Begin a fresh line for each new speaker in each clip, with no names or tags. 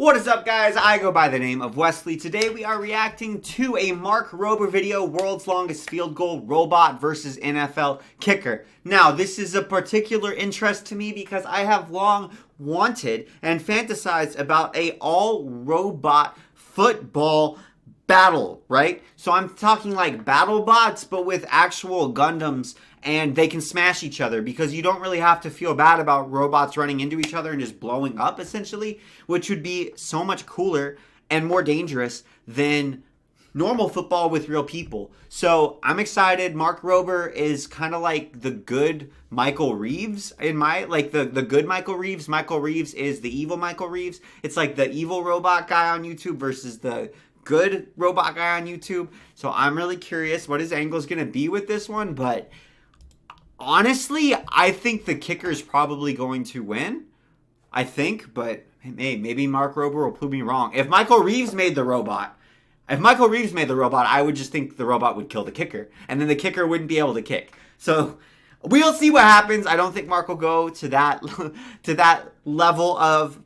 What is up, guys? I go by the name of Wesley. Today we are reacting to a Mark Rober video, World's Longest Field Goal Robot versus NFL Kicker. Now, this is a particular interest to me because I have long wanted and fantasized about a all-robot football battle, right? So I'm talking like battle bots, but with actual Gundams, and they can smash each other because you don't really have to feel bad about robots running into each other and just blowing up, essentially, which would be so much cooler and more dangerous than normal football with real people. So I'm excited. Mark Rober is kind of like the good Michael Reeves in my, like the good Michael Reeves. Michael Reeves is the evil Michael Reeves. It's like the evil robot guy on YouTube versus the good robot guy on YouTube. So I'm really curious what his angle is going to be with this one, but honestly, I think the kicker is probably going to win. I think, but hey, maybe Mark Rober will prove me wrong. If Michael Reeves made the robot, I would just think the robot would kill the kicker, and then the kicker wouldn't be able to kick. So we'll see what happens. I don't think Mark will go to that level of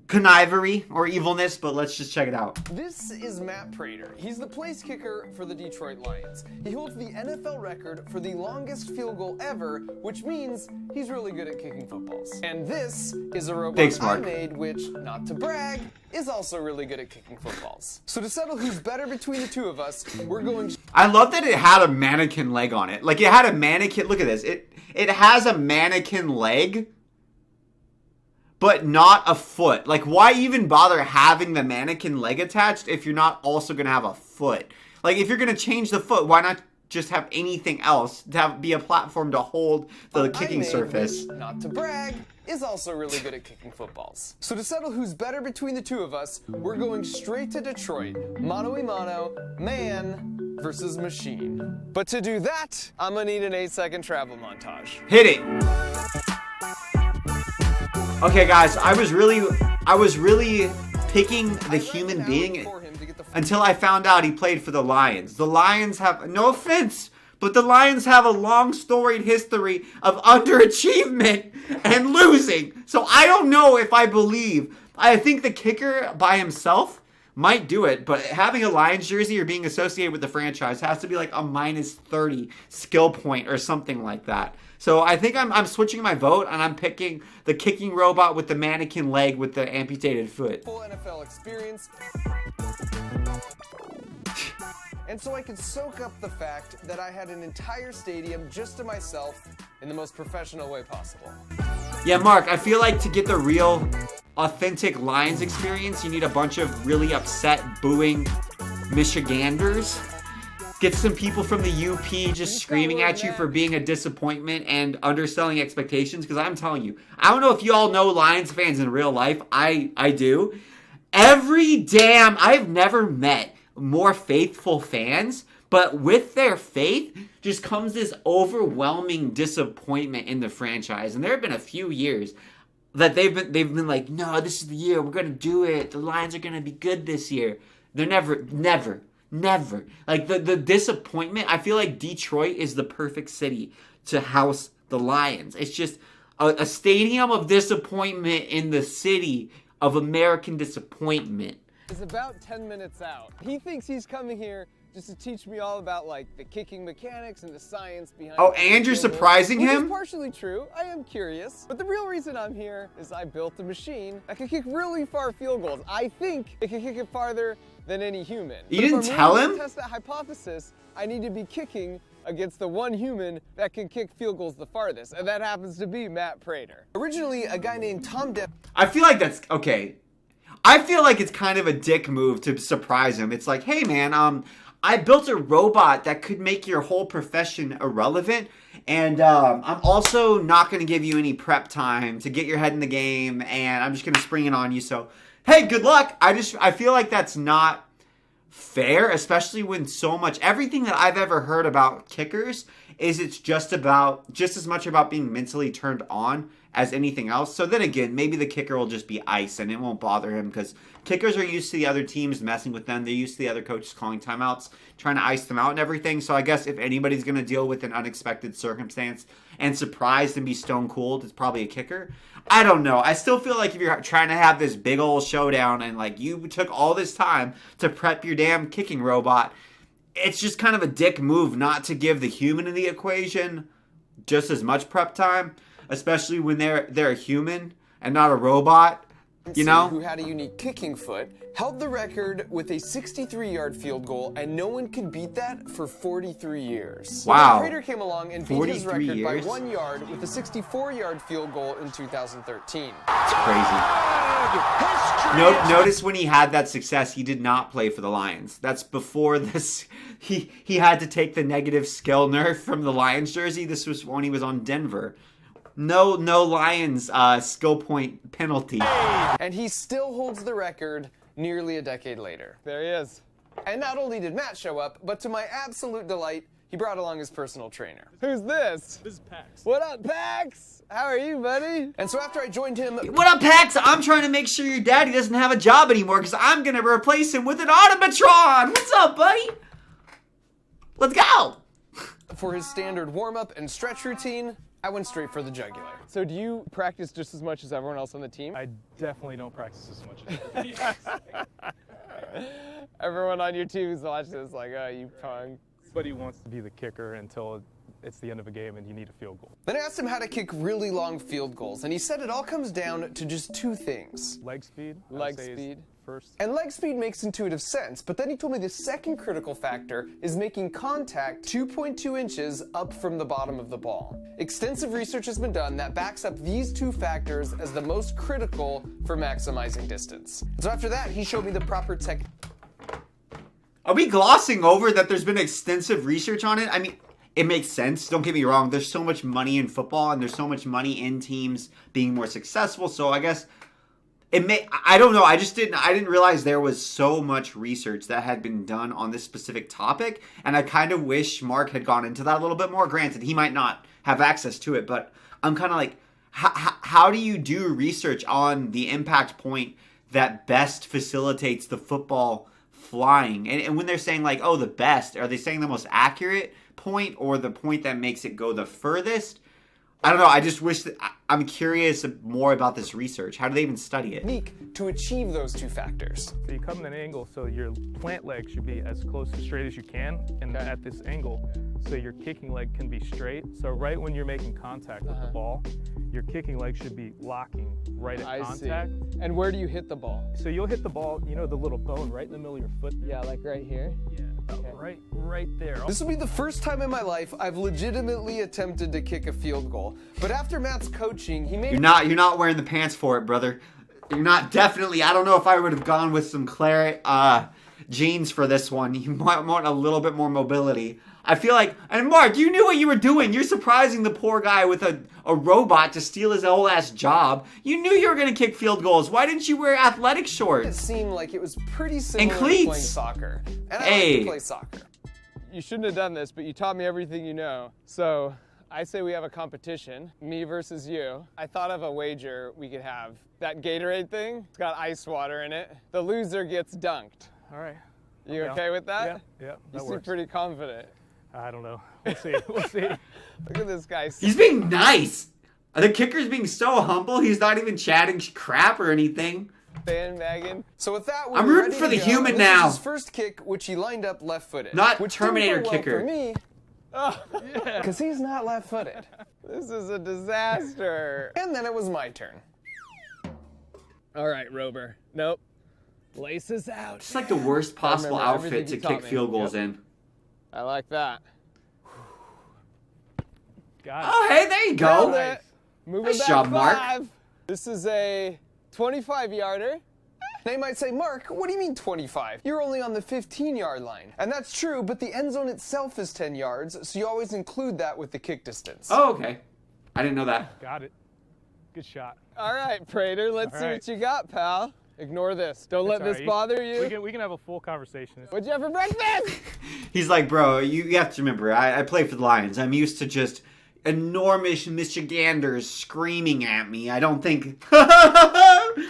connivery or evilness, but let's just check it out.
This is Matt Prater. He's the place kicker for the Detroit Lions. He holds the NFL record for the longest field goal ever, which means he's really good at kicking footballs. And this is a robot I made, which, not to brag, is also really good at kicking footballs. So to settle who's better between the two of us, we're going...
I love that it had a mannequin leg on it. Like, it had a mannequin... Look at this. It has a mannequin leg, but not a foot. Like, why even bother having the mannequin leg attached if you're not also going to have a foot? Like, if you're going to change the foot, why not just have anything else to be a platform to hold the kicking surface?
Which, not to brag, is also really good at kicking footballs. So to settle who's better between the two of us, we're going straight to Detroit. Mano a mano, man versus machine. But to do that, I'm going to need an 8-second travel montage.
Hit it! Okay, guys, I was really picking the human being until I found out he played for the Lions. The Lions have, no offense, but the Lions have a long storied history of underachievement and losing. So I don't know if I believe. I think the kicker by himself might do it, but having a Lions jersey or being associated with the franchise has to be like a -30 skill point or something like that. So I think I'm switching my vote, and I'm picking the kicking robot with the mannequin leg with the amputated foot.
Full NFL experience. And so I could soak up the fact that I had an entire stadium just to myself in the most professional way possible.
Yeah, Mark, I feel like to get the real, authentic Lions experience, you need a bunch of really upset, booing Michiganders. Get some people from the UP just screaming at you for being a disappointment and underselling expectations. Because I'm telling you, I don't know if you all know Lions fans in real life. I do. I've never met more faithful fans. But with their faith just comes this overwhelming disappointment in the franchise. And there have been a few years that they've been like, no, this is the year. We're going to do it. The Lions are going to be good this year. They're never. Like, the disappointment, I feel like Detroit is the perfect city to house the Lions. It's just a stadium of disappointment in the city of American disappointment.
It's about 10 minutes out. He thinks he's coming here just to teach me all about, like, the kicking mechanics and the science behind it.
Oh, and you're surprising him?
Which is partially true. I am curious. But the real reason I'm here is I built a machine that can kick really far field goals. I think it can kick it farther than any human.
You didn't tell him?
To test that hypothesis, I need to be kicking against the one human that can kick field goals the farthest, and that happens to be Matt Prater. Originally, a guy named Tom Depp.
I feel like that's, okay. I feel like it's kind of a dick move to surprise him. It's like, hey man, I built a robot that could make your whole profession irrelevant, and I'm also not going to give you any prep time to get your head in the game, and I'm just going to spring it on you, so hey, good luck. I feel like that's not fair, especially when everything that I've ever heard about kickers is it's just as much about being mentally turned on as anything else. So then again, maybe the kicker will just be ice and it won't bother him because kickers are used to the other teams messing with them. They're used to the other coaches calling timeouts, trying to ice them out and everything. So I guess if anybody's going to deal with an unexpected circumstance and surprised and be stone cold, it's probably a kicker. I don't know. I still feel like if you're trying to have this big old showdown and like you took all this time to prep your damn kicking robot, it's just kind of a dick move not to give the human in the equation just as much prep time, especially when they're a human and not a robot, you know?
Who had a unique kicking foot, held the record with a 63-yard field goal, and no one could beat that for 43 years.
Wow.
The Prater came along and beat his record
years?
by 1 yard with a 64-yard field goal in 2013.
It's crazy. Notice when he had that success, he did not play for the Lions. That's before this. He had to take the negative skill nerf from the Lions jersey. This was when he was on Denver. No Lions skill point penalty.
And he still holds the record nearly a decade later. There he is. And not only did Matt show up, but to my absolute delight, he brought along his personal trainer. Who's this?
This is Pax.
What up, Pax? How are you, buddy? And so after I joined him...
What up, Pax? I'm trying to make sure your daddy doesn't have a job anymore because I'm going to replace him with an automatron. What's up, buddy? Let's go.
For his standard warm-up and stretch routine, I went straight for the jugular. So do you practice just as much as everyone else on the team?
I definitely don't practice as much.
Everyone on your team is watching this like, oh, you punk.
Everybody wants to be the kicker until it's the end of a game and you need a field goal.
Then I asked him how to kick really long field goals, and he said it all comes down to just two things.
Leg speed.
Leg speed.
First.
And leg speed makes intuitive sense, but then he told me the second critical factor is making contact 2.2 inches up from the bottom of the ball. Extensive research has been done that backs up these two factors as the most critical for maximizing distance. So after that, he showed me the proper technique.
Are we glossing over that there's been extensive research on it? I mean, it makes sense. Don't get me wrong. There's so much money in football and there's so much money in teams being more successful. So I guess I don't know. I didn't realize there was so much research that had been done on this specific topic. And I kind of wish Mark had gone into that a little bit more. Granted, he might not have access to it, but I'm kind of like, how do you do research on the impact point that best facilitates the football flying? And when they're saying like, oh, the best, are they saying the most accurate point or the point that makes it go the furthest? I don't know. I just wish that I'm curious more about this research. How do they even study it?
To achieve those two factors.
So you come at an angle, so your plant leg should be as close to straight as you can, and at this angle, so your kicking leg can be straight. So right when you're making contact with the ball, your kicking leg should be locking right at contact.
See. And where do you hit the ball?
So you'll hit the ball, you know, the little bone right in the middle of your foot.
Yeah, like right here?
Yeah, right there.
This will be the first time in my life I've legitimately attempted to kick a field goal. But after Matt's coaching, he made...
You're not wearing the pants for it, brother. You're not definitely... I don't know if I would have gone with some claret jeans for this one. You might want a little bit more mobility. I feel like... And Mark, you knew what you were doing. You're surprising the poor guy with a robot to steal his whole ass job. You knew you were going to kick field goals. Why didn't you wear athletic shorts?
It seemed like it was pretty similar
and
to
cleats.
playing soccer. And I like to play soccer. You shouldn't have done this, but you taught me everything you know. So I say we have a competition, me versus you. I thought of a wager we could have. That Gatorade thing, it's got ice water in it. The loser gets dunked.
All right.
You okay with that?
Yeah,
You seem pretty confident.
I don't know. We'll see. We'll see.
Look at this guy.
He's being nice. The kicker's being so humble. He's not even chatting crap or anything.
Bandwagon. So with that,
I'm rooting for the human now.
This is his first kick, which he lined up left-footed.
Not
which
Terminator
didn't go
kicker.
well for me. Because he's not left-footed. This is a disaster. And then it was my turn. All right, Rober. Nope. Laces out.
It's like the worst possible outfit to kick field goals in.
I like that.
Got it.
Oh, hey, there you go.
Nice. Moving
Nice
back
job,
5.
Mark.
This is a 25-yarder. They might say, Mark, what do you mean 25? You're only on the 15-yard line. And that's true, but the end zone itself is 10 yards, so you always include that with the kick distance.
Oh, okay. I didn't know that.
Got it. Good shot.
All right, Prater, let's see what you got, pal. Ignore this. Don't let this
Sorry.
bother you.
We can have a full conversation.
What'd you have for breakfast?
He's like, bro, you have to remember, I play for the Lions. I'm used to just enormous Michiganders screaming at me. I don't think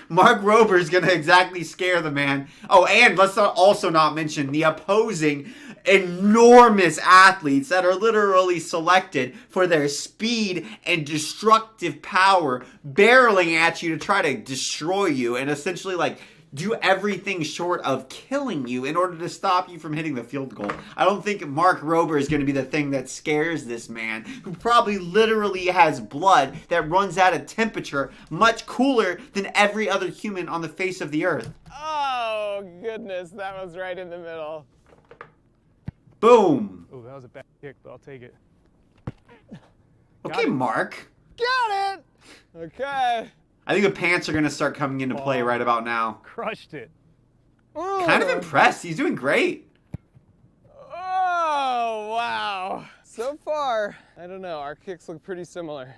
Mark Rober is going to exactly scare the man. Oh, and let's also not mention the opposing enormous athletes that are literally selected for their speed and destructive power, barreling at you to try to destroy you and essentially like do everything short of killing you in order to stop you from hitting the field goal. I don't think Mark Rober is going to be the thing that scares this man, who probably literally has blood that runs at a temperature much cooler than every other human on the face of the earth.
Oh, goodness, that was right in the middle.
Boom.
Oh, that was a bad kick, but I'll take it.
Okay, Mark.
Got it! Okay.
I think the pants are going to start coming into play right about now.
Crushed it.
Ooh.
Kind of impressed. He's doing great.
Oh, wow. So far, I don't know. Our kicks look pretty similar.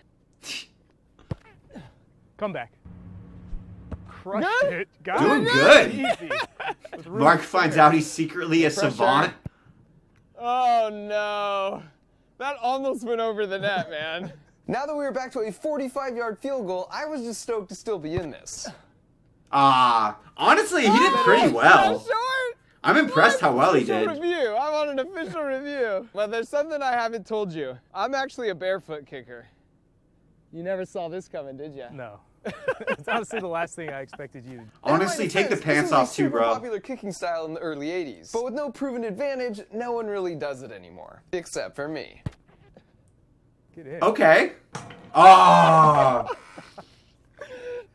Come back. Crushed
Good?
it. Got
Doing
it.
good.
Easy. With room
Mark
to
finds
spare.
out he's secretly a
Pressure.
savant.
Oh, no. That almost went over the net, man. Now that we were back to a 45-yard field goal, I was just stoked to still be in this.
Honestly, he did pretty well.
So short.
I'm impressed how well he
Official
did.
review. I want an official review. But there's something I haven't told you. I'm actually a barefoot kicker. You never saw this coming, did you?
No. It's honestly the last thing I expected you to do.
Honestly, take the pants off too,
This was a super
bro.
popular kicking style in the early 80s. But with no proven advantage, no one really does it anymore. Except for me.
Get in.
Okay. Oh.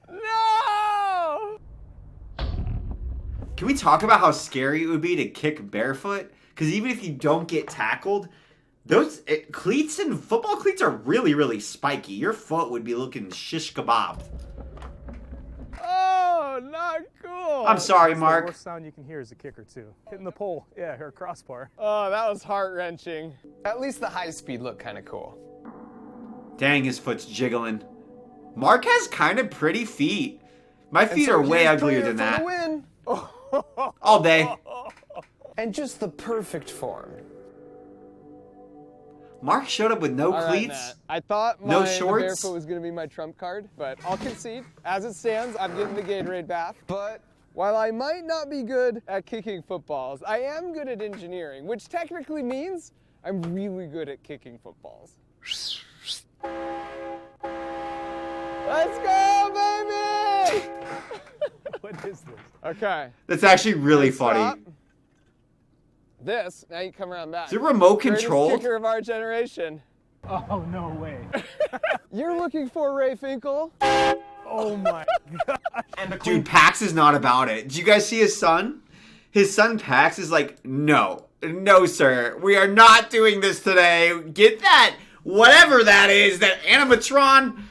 No!
Can we talk about how scary it would be to kick barefoot? Because even if you don't get tackled, those cleats and football cleats are really, really spiky. Your foot would be looking shish kebab.
Oh, not cool.
I'm sorry,
The
Mark.
worst sound you can hear is a kicker too. Hitting the pole. Yeah, her crossbar.
Oh, that was heart-wrenching. At least the high speed looked kind of cool.
Dang, his foot's jiggling. Mark has kind of pretty feet. My
And
feet
so
are way
here's
uglier
prayer
than
for the
that.
win.
All day.
And just the perfect form.
Mark showed up with no
All right,
cleats.
Matt. I thought
No
the
shorts?
barefoot was going to be my trump card, but I'll concede. As it stands, I'm getting the Gatorade bath. But while I might not be good at kicking footballs, I am good at engineering, which technically means I'm really good at kicking footballs. Let's go, baby!
What is this?
Okay.
That's actually really funny.
Stop. This, now you come around back.
Is it remote
Greatest
controlled?
kicker of our generation.
Oh, no way.
You're looking for Ray Finkel?
Oh my god.
Dude, Pax is not about it. Did you guys see his son? His son Pax is like, no, sir. We are not doing this today. Get that, whatever that is, that animatron.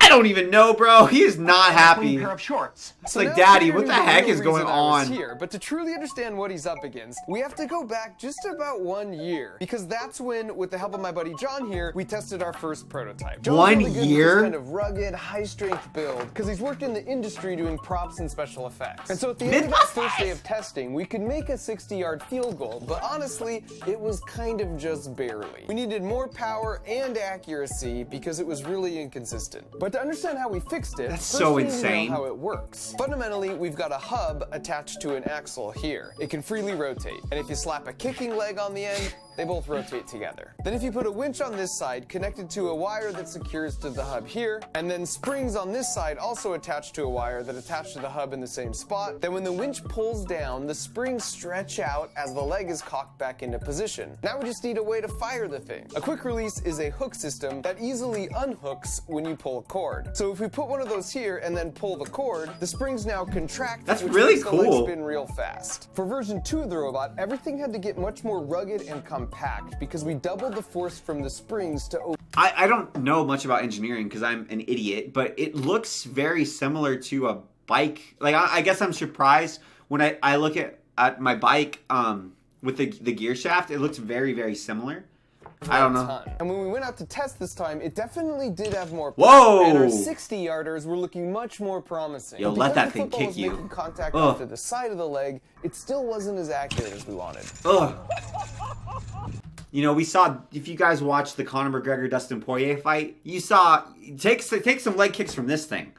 I don't even know, bro. He is not happy.
Pair of shorts.
It's
So
like,
now
Daddy,
you're
what the
gonna know
heck
the
is going
reason I was
on?
Here, but to truly understand what he's up against, we have to go back just about 1 year. Because that's when, with the help of my buddy John here, we tested our first prototype. John's
1
really good with
year?
this kind of rugged, high-strength build, because he's worked in the industry doing props and special effects. And so at the end of that first day of testing, we could make a 60-yard field goal, but honestly, it was kind of just barely. We needed more power and accuracy because it was really inconsistent. But to understand how we fixed it,
That's
first
so
we need to
insane.
know how it works. Fundamentally, we've got a hub attached to an axle here. It can freely rotate, and if you slap a kicking leg on the end, they both rotate together. Then if you put a winch on this side connected to a wire that secures to the hub here, and then springs on this side also attached to a wire that attach to the hub in the same spot, then when the winch pulls down, the springs stretch out as the leg is cocked back into position. Now we just need a way to fire the thing. A quick release is a hook system that easily unhooks when you pull a cord. So if we put one of those here and then pull the cord, the springs now contract,
That's
which
really
makes the
cool.
leg spin real fast. For version 2 of the robot, everything had to get much more rugged and compact because we doubled the force from the springs to
I don't know much about engineering because I'm an idiot, but it looks very similar to a bike. Like, I guess I'm surprised when I look at my bike with the gear shaft. It looks very, very similar. I don't know.
ton. And when we went out to test this time, it definitely did have more
Whoa!
And our 60-yarders were looking much more promising.
Yo,
But
let
because
that
the
thing
football
kick
was
you.
making contact
Ugh.
after the side of the leg, it still wasn't as accurate as we wanted.
Ugh. You know, we saw, if you guys watched the Conor McGregor-Dustin Poirier fight, you saw, take some leg kicks from this thing.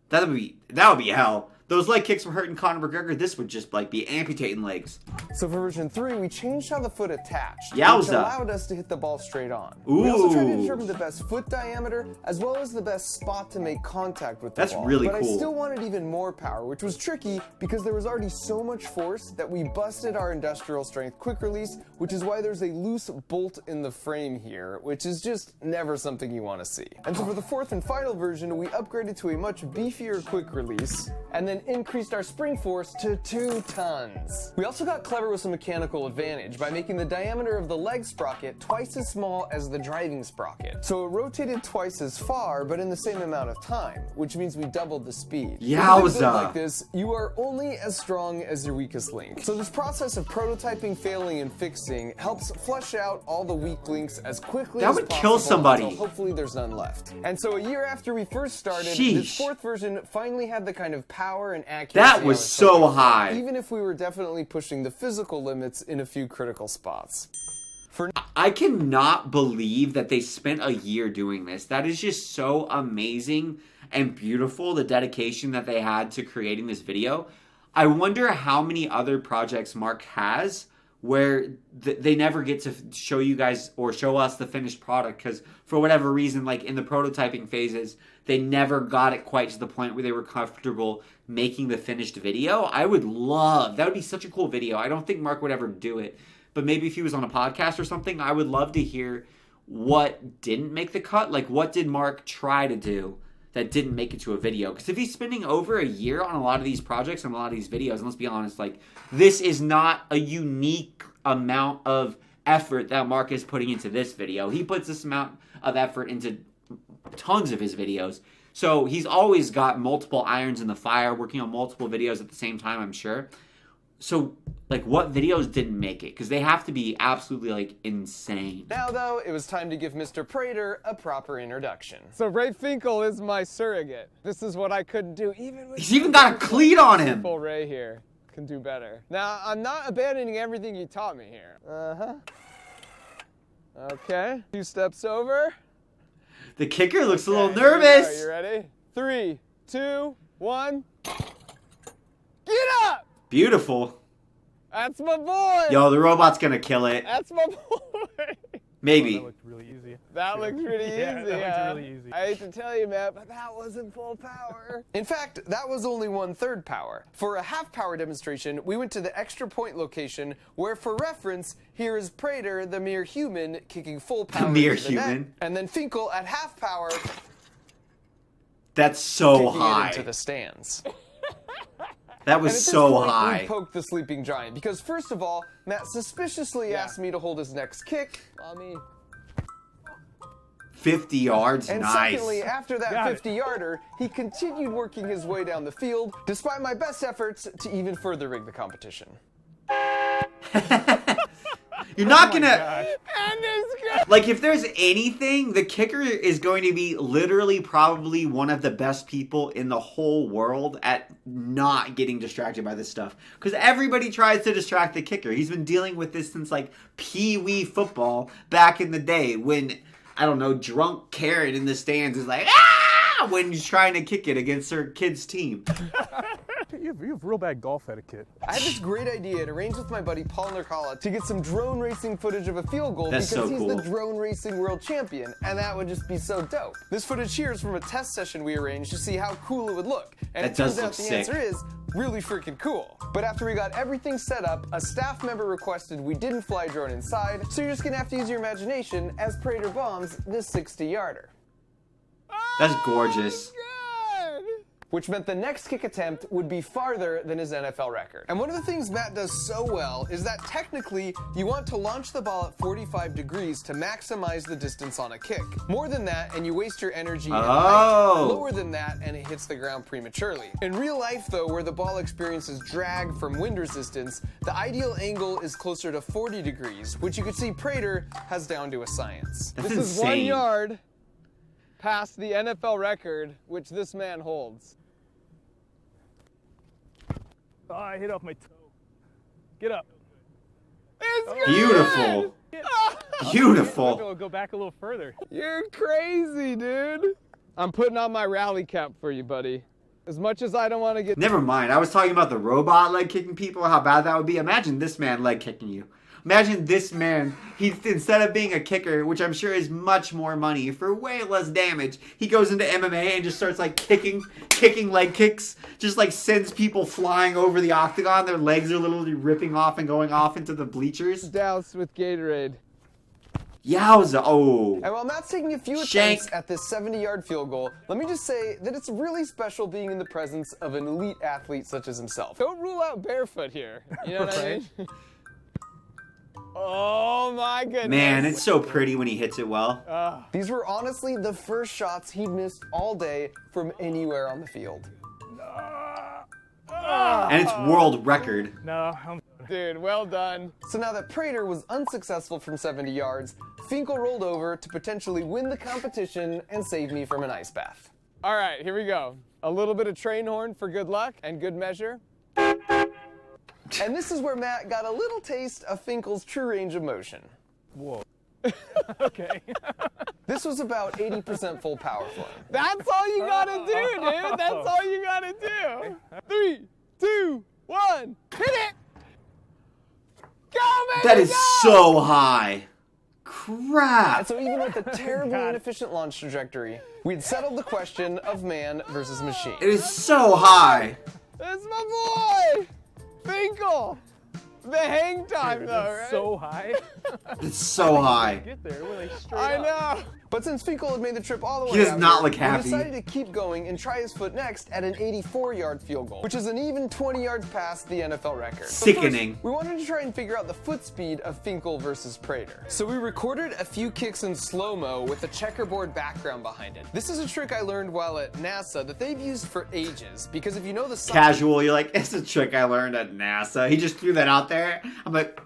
That would be hell. Those leg kicks were hurting Conor McGregor. This would just like be amputating legs.
So for version 3, we changed how the foot attached,
Yowza.
which allowed us to hit the ball straight on.
Ooh.
We also tried to determine the best foot diameter, as well as the best spot to make contact with the
That's
ball.
really
but
cool.
I still wanted even more power, which was tricky because there was already so much force that we busted our industrial strength quick release, which is why there's a loose bolt in the frame here, which is just never something you want to see. And so for the 4th and final version, we upgraded to a much beefier quick release, and then increased our spring force to 2 tons. We also got clever with some mechanical advantage by making the diameter of the leg sprocket twice as small as the driving sprocket. So it rotated twice as far, but in the same amount of time, which means we doubled the speed.
Yowza.
With a build like this, you are only as strong as your weakest link. So this process of prototyping, failing, and fixing helps flush out all the weak links as quickly
That
as
would
possible
kill somebody.
until hopefully there's none left. And so a year after we first started,
Sheesh.
this 4th version finally had the kind of power and accuracy
That
I
was
hoping
so
for,
high.
even if we were definitely pushing the physical limits in a few critical spots.
I cannot believe that they spent a year doing this. That is just so amazing and beautiful, the dedication that they had to creating this video. I wonder how many other projects Mark has where they never get to show you guys or show us the finished product because for whatever reason, like in the prototyping phases, they never got it quite to the point where they were comfortable making the finished video. I would love, that would be such a cool video. I don't think Mark would ever do it, but maybe if he was on a podcast or something, I would love to hear what didn't make the cut. Like, what did Mark try to do that didn't make it to a video? Because if he's spending over a year on a lot of these projects and a lot of these videos, and let's be honest, like, this is not a unique amount of effort that Mark is putting into this video. He puts this amount of effort into tons of his videos. So he's always got multiple irons in the fire, working on multiple videos at the same time, I'm sure. So, like, what videos didn't make it? Because they have to be absolutely, like, insane.
Now, though, it was time to give Mr. Prater a proper introduction. So Ray Finkel is my surrogate. This is what I couldn't do, even with...
He's even got a cleat on him!
Full Ray here can do better. Now, I'm not abandoning everything you taught me here. Okay, 2 steps over.
The kicker looks a little
Okay, here we go.
nervous.
You ready? 3, 2, 1. Get up!
Beautiful.
That's my boy!
Yo, the robot's gonna kill it.
That's my boy!
Maybe.
That looked really easy.
That looks pretty easy.
Yeah, that looks really easy.
I hate to tell you, Matt, but that wasn't full power. In fact, that was only 1/3 power. For a half power demonstration, we went to the extra point location, where for reference, here is Prater, the mere human, kicking full power
mere
into the net,
human.
and then Finkel at half power
That's so
kicking it
high.
into the stands.
That was
And at this
so
point,
high.
We poked the sleeping giant because first of all, Matt suspiciously asked me to hold his next kick.
50 yards,
And
nice.
secondly, after that
Got it.
50-yarder, he continued working his way down the field, despite my best efforts to even further rig the competition.
You're not gonna...
Gosh.
And this guy...
Like, if there's anything, the kicker is going to be literally probably one of the best people in the whole world at not getting distracted by this stuff. Because everybody tries to distract the kicker. He's been dealing with this since, like, Pee-wee football back in the day when, I don't know, drunk Karen in the stands is like, ah! When he's trying to kick it against her kid's team.
You have real bad golf etiquette.
I had this great idea to arrange with my buddy Paul Nurkala to get some drone racing footage of a field goal
That's
because
so
he's
cool.
the drone racing world champion, and that would just be so dope. This footage here is from a test session we arranged to see how cool it would look, and
That
it
does
turns out
look
the
sick.
answer is really freaking cool. But after we got everything set up, a staff member requested we didn't fly a drone inside, so you're just gonna have to use your imagination as Prater bombs this 60-yarder.
That's gorgeous.
Which meant the next kick attempt would be farther than his NFL record. And one of the things Matt does so well is that technically you want to launch the ball at 45 degrees to maximize the distance on a kick. More than that, and you waste your energy in height. Lower than that, and it hits the ground prematurely. In real life, though, where the ball experiences drag from wind resistance, the ideal angle is closer to 40 degrees, which you can see Prater has down to a science.
That's
This is
insane.
1 yard past the NFL record, which this man holds.
Oh, I hit off my toe. Get up.
It's good!
Beautiful. Beautiful.
We'll go back a little further.
You're crazy, dude. I'm putting on my rally cap for you, buddy. As much as I don't want to get...
Never mind. I was talking about the robot leg kicking people, how bad that would be. Imagine this man leg kicking you. Imagine this man, instead of being a kicker, which I'm sure is much more money for way less damage, he goes into MMA and just starts like kicking leg kicks, just like sends people flying over the octagon. Their legs are literally ripping off and going off into the bleachers.
Doused with Gatorade.
Yowza. Oh.
And while Matt's taking a few
Shank.
attempts at this 70-yard field goal, let me just say that it's really special being in the presence of an elite athlete such as himself. Don't rule out barefoot here. You know what I mean? Oh my goodness.
Man, it's so pretty when he hits it well.
These were honestly the first shots he'd missed all day from anywhere on the field.
And it's world record.
No,
Dude, well done. So now that Prater was unsuccessful from 70 yards, Finkel rolled over to potentially win the competition and save me from an ice bath. All right, here we go. A little bit of train horn for good luck and good measure. And this is where Matt got a little taste of Finkel's true range of motion.
Whoa. Okay.
This was about 80% full power for him.
That's all you gotta do, dude. That's all you gotta do. 3, 2, 1, hit it! Go, man!
That is so high. Crap.
And so even with a terribly inefficient launch trajectory, we'd settled the question of man versus machine.
It is so high.
That's my boy! Finkel! The hang time, though, right?
So high.
It's so high.
Get there, we're like straight
I
up.
know.
But since Finkel had made the trip all the way
He does
out
not
here,
look happy.
we decided to keep going and try his foot next at an 84-yard field goal, which is an even 20 yards past the NFL record. But
Sickening.
first, we wanted to try and figure out the foot speed of Finkel versus Prater. So we recorded a few kicks in slow-mo with a checkerboard background behind it. This is a trick I learned while at NASA that they've used for ages, because if you know the size...
Casual, you're like, it's a trick I learned at NASA. He just threw that out there. I'm like,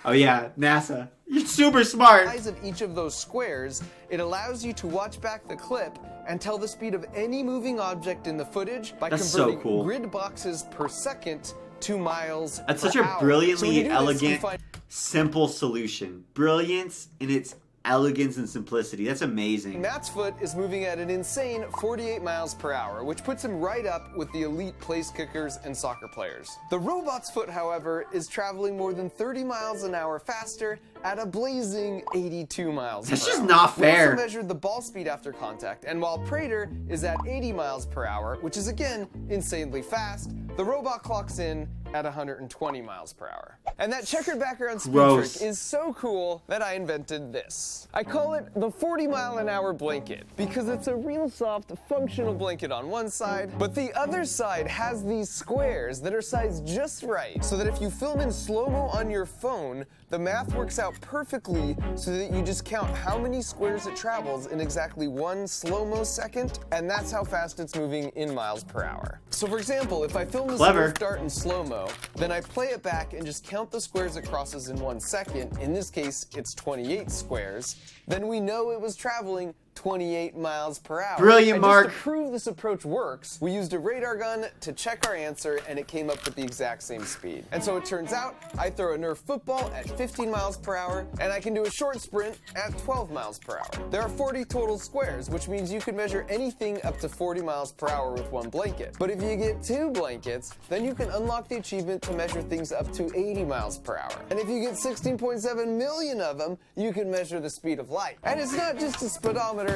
oh yeah, NASA. You're super smart.
Size of each of those squares, it allows you to watch back the clip and tell the speed of any moving object in the footage by
That's so
converting
cool.
grid boxes per second to miles
That's
per
such a
hour. So when
brilliantly
you do this, you
elegant,
find-
simple solution. Brilliance in its elegance and simplicity. That's amazing.
Matt's foot is moving at an insane 48 miles per hour, which puts him right up with the elite place kickers and soccer players. The robot's foot, however, is traveling more than 30 miles an hour faster at a blazing 82 miles
That's
per
just
hour.
not
We
fair.
also measured the ball speed after contact, and while Prater is at 80 miles per hour, which is again insanely fast, the robot clocks in at 120 miles per hour. And that checkered background speed
Gross.
trick is so cool that I invented this. I call it the 40-mile-an-hour blanket because it's a real soft, functional blanket on one side, but the other side has these squares that are sized just right so that if you film in slow-mo on your phone, the math works out perfectly so that you just count how many squares it travels in exactly 1 slow-mo second, and that's how fast it's moving in miles per hour. So for example, if I film this
Clever.
Nerf dart in slow-mo, then I play it back and just count the squares it crosses in 1 second, in this case it's 28 squares, then we know it was traveling 28 miles per hour.
Brilliant,
and
Mark.
Just to prove this approach works, we used a radar gun to check our answer, and it came up with the exact same speed. And so it turns out, I throw a Nerf football at 15 miles per hour, and I can do a short sprint at 12 miles per hour. There are 40 total squares, which means you can measure anything up to 40 miles per hour with 1 blanket. But if you get 2 blankets, then you can unlock the achievement to measure things up to 80 miles per hour. And if you get 16.7 million of them, you can measure the speed of light. And it's not just a speedometer.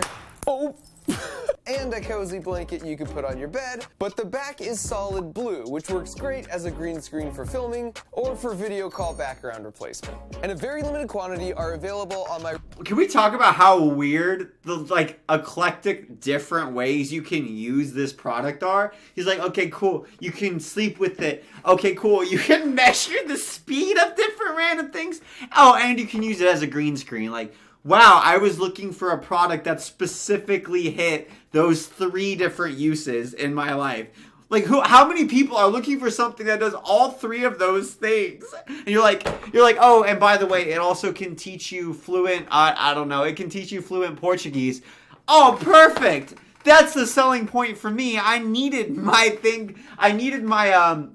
Oh! And a cozy blanket you can put on your bed, but the back is solid blue, which works great as a green screen for filming or for video call background replacement. And a very limited quantity are available on my...
Can we talk about how weird the like eclectic different ways you can use this product are? He's like, okay, cool. You can sleep with it. Okay, cool. You can measure the speed of different random things. Oh, and you can use it as a green screen. Like, wow, I was looking for a product that specifically hit those 3 different uses in my life. Like, how many people are looking for something that does all 3 of those things? And you're like, oh, and by the way, it also can teach you fluent, I don't know, it can teach you fluent Portuguese. Oh, perfect. That's the selling point for me. I needed my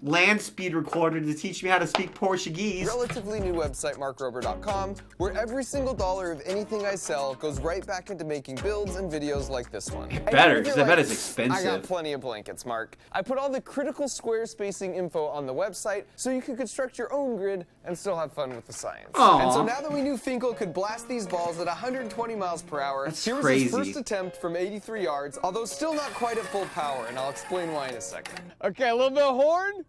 land speed recorder to teach me how to speak Portuguese.
Relatively new website, markrober.com, where every single dollar of anything I sell goes right back into making builds and videos like this one.
Better, because I bet it's expensive.
I got plenty of blankets, Mark. I put all the critical square spacing info on the website so you can construct your own grid and still have fun with the science.
Aww.
And so now that we knew Finkel could blast these balls at 120 miles per hour, here was his first attempt from 83 yards, although still not quite at full power, and I'll explain why in a second.
Okay, a little bit of horn.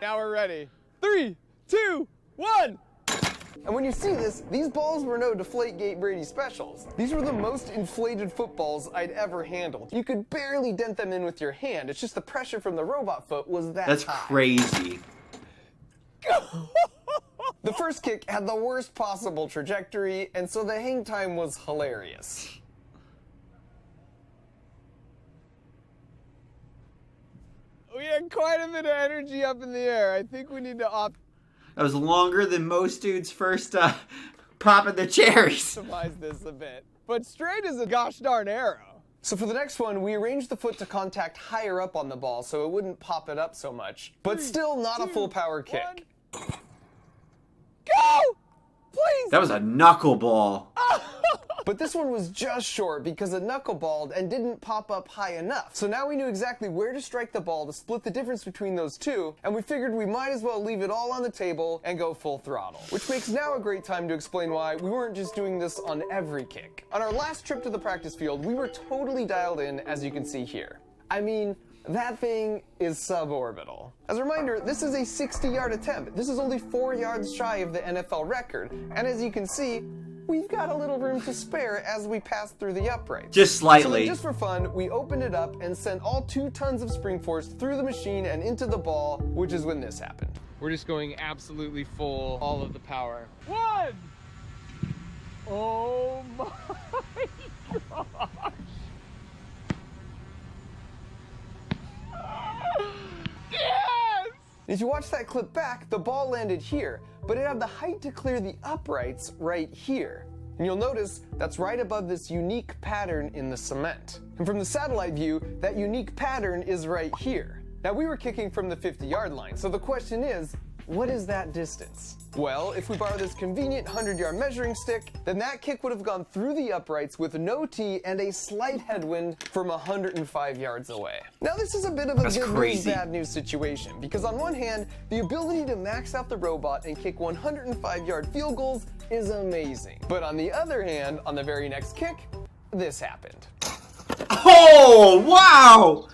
Now we're ready. 3, 2, 1.
And when you see this, these balls were no Deflategate Brady specials. These were the most inflated footballs I'd ever handled. You could barely dent them in with your hand. It's just the pressure from the robot foot was that
That's
high.
crazy.
The first kick had the worst possible trajectory, and so the hang time was hilarious.
We had quite a bit of energy up in the air. I think we need to
That was longer than most dudes' first popping the cherries.
optimize this a bit. But straight is a gosh darn arrow.
So for the next one, we arranged the foot to contact higher up on the ball so it wouldn't pop it up so much, but still not a full power kick.
Go! Please!
That was a knuckleball.
But this one was just short because it knuckleballed and didn't pop up high enough. So now we knew exactly where to strike the ball to split the difference between those two, and we figured we might as well leave it all on the table and go full throttle. Which makes now a great time to explain why we weren't just doing this on every kick. On our last trip to the practice field, we were totally dialed in, as you can see here. I mean, that thing is suborbital. As a reminder, this is a 60-yard attempt. This is only 4 yards shy of the NFL record, and as you can see, we've got a little room to spare as we pass through the uprights.
Just slightly.
So then just for fun, we opened it up and sent all 2 tons of spring force through the machine and into the ball, which is when this happened.
We're just going absolutely full, all of the power. 1! Oh my gosh! Yes!
If you watch that clip back, the ball landed here, but it had the height to clear the uprights right here. And you'll notice that's right above this unique pattern in the cement. And from the satellite view, that unique pattern is right here. Now we were kicking from the 50-yard line, so the question is, what is that distance? Well, if we borrow this convenient 100-yard measuring stick, then that kick would have gone through the uprights with no tee and a slight headwind from 105 yards away. Now this is a bit of a good news, bad news situation, because on one hand, the ability to max out the robot and kick 105-yard field goals is amazing. But on the other hand, on the very next kick, this happened.
Oh, wow!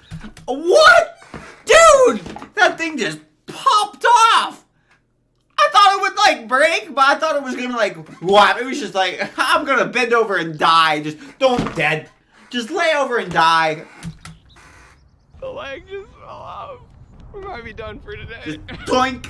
What? Dude! That thing just popped off! I thought it would like break, but I thought it was gonna like whop. It was just like, I'm gonna bend over and die. Just don't dead. Just lay over and die.
The leg just fell off. We might be done for today.
Just doink.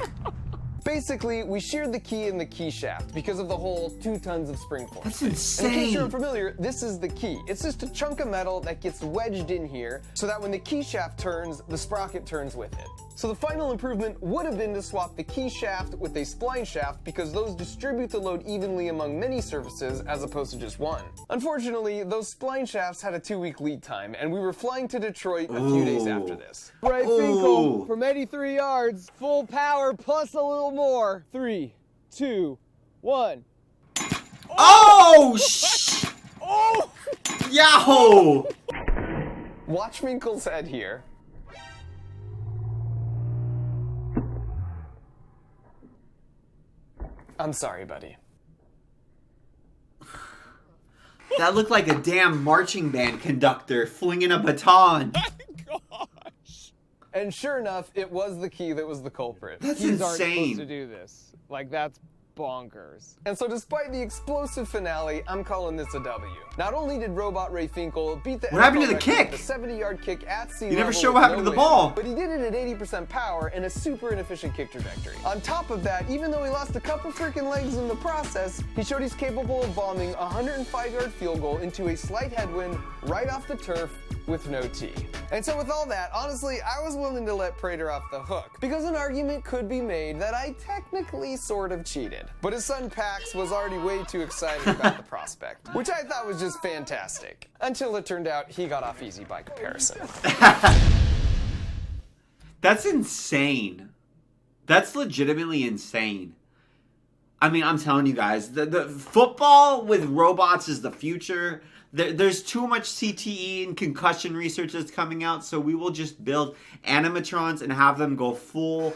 Basically, we sheared the key in the key shaft because of the whole 2 tons of spring force.
That's
And in case you're
insane.
unfamiliar, this is the key. It's just a chunk of metal that gets wedged in here so that when the key shaft turns, the sprocket turns with it. So the final improvement would have been to swap the key shaft with a spline shaft because those distribute the load evenly among many surfaces as opposed to just one. Unfortunately, those spline shafts had a 2-week lead time, and we were flying to Detroit a few days after this.
Ray
Ooh.
Finkel from 83 yards, full power plus a little more. 3, 2, 1.
Oh, shh!
Oh!
Yahoo!
Watch Finkel's head here. I'm sorry, buddy.
That looked like a damn marching band conductor flinging a baton.
Gosh.
And sure enough, it was the key that was the culprit.
That's
Keys aren't supposed to
insane.
do this. Like, that's bonkers.
And so despite the explosive finale, I'm calling this a W. Not only did Robot Ray Finkel beat the
What happened to the
NFL record
kick?
with a 70-yard kick at sea
You never
level
show
with
what happened
no
to the
wind,
ball.
but he did it at 80% power and a super inefficient kick trajectory. On top of that, even though he lost a couple freaking legs in the process, he showed he's capable of bombing a 105-yard field goal into a slight headwind right off the turf with no T. And so with all that, honestly, I was willing to let Prater off the hook, because an argument could be made that I technically sort of cheated. But his son Pax was already way too excited about the prospect, which I thought was just fantastic. Until it turned out he got off easy by comparison.
That's insane. That's legitimately insane. I mean, I'm telling you guys, the football with robots is the future. There's too much CTE and concussion research that's coming out, so we will just build animatrons and have them go full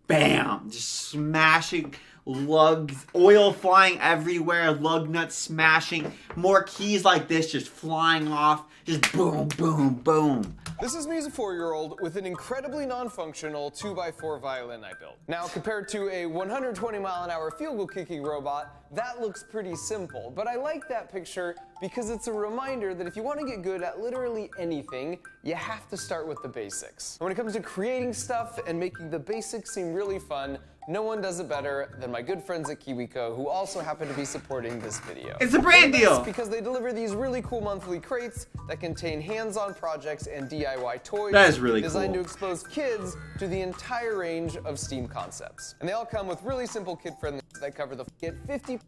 bam, just smashing lugs, oil flying everywhere, lug nuts smashing, more keys like this just flying off, just boom, boom, boom.
This is me as a 4-year-old with an incredibly non-functional 2x4 violin I built. Now, compared to a 120-mile-an-hour field goal kicking robot, that looks pretty simple. But I like that picture because it's a reminder that if you want to get good at literally anything, you have to start with the basics. And when it comes to creating stuff and making the basics seem really fun, no one does it better than my good friends at KiwiCo, who also happen to be supporting this video.
It's a brand deal!
Because they deliver these really cool monthly crates that contain hands-on projects and DIY toys.
That is really
designed
cool.
to expose kids to the entire range of STEAM concepts. And they all come with really simple kid-friendly that cover the get 50.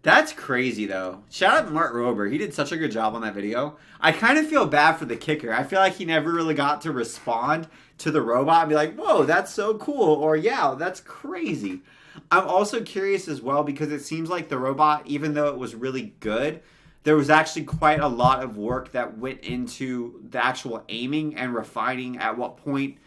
That's crazy, though. Shout out to Mark Rober. He did such a good job on that video. I kind of feel bad for the kicker. I feel like he never really got to respond to the robot and be like, whoa, that's so cool, or yeah, that's crazy. I'm also curious as well because it seems like the robot, even though it was really good, there was actually quite a lot of work that went into the actual aiming and refining at what point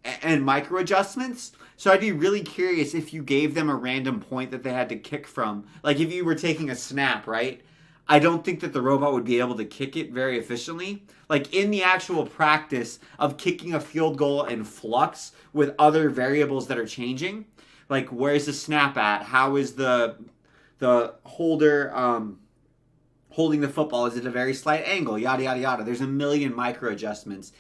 and micro adjustments. So I'd be really curious if you gave them a random point that they had to kick from. Like if you were taking a snap, right? I don't think that the robot would be able to kick it very efficiently. Like in the actual practice of kicking a field goal in flux with other variables that are changing, like where's the snap at? How is the holder holding the football? Is it a very slight angle? Yada, yada, yada. There's a million micro adjustments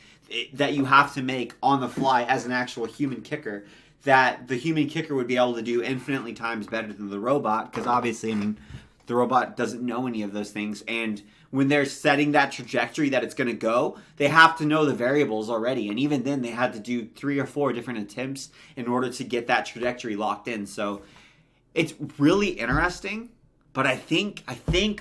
that you have to make on the fly as an actual human kicker that the human kicker would be able to do infinitely times better than the robot, because obviously, I mean, the robot doesn't know any of those things, and when they're setting that trajectory that it's going to go, they have to know the variables already, and even then they had to do 3 or 4 different attempts in order to get that trajectory locked in. So it's really interesting, but I think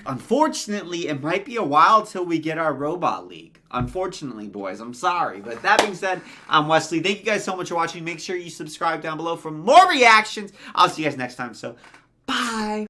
unfortunately it might be a while till we get our robot league. Unfortunately, boys, I'm sorry. But that being said, I'm Wesley. Thank you guys so much for watching. Make sure you subscribe down below for more reactions. I'll see you guys next time. So, bye.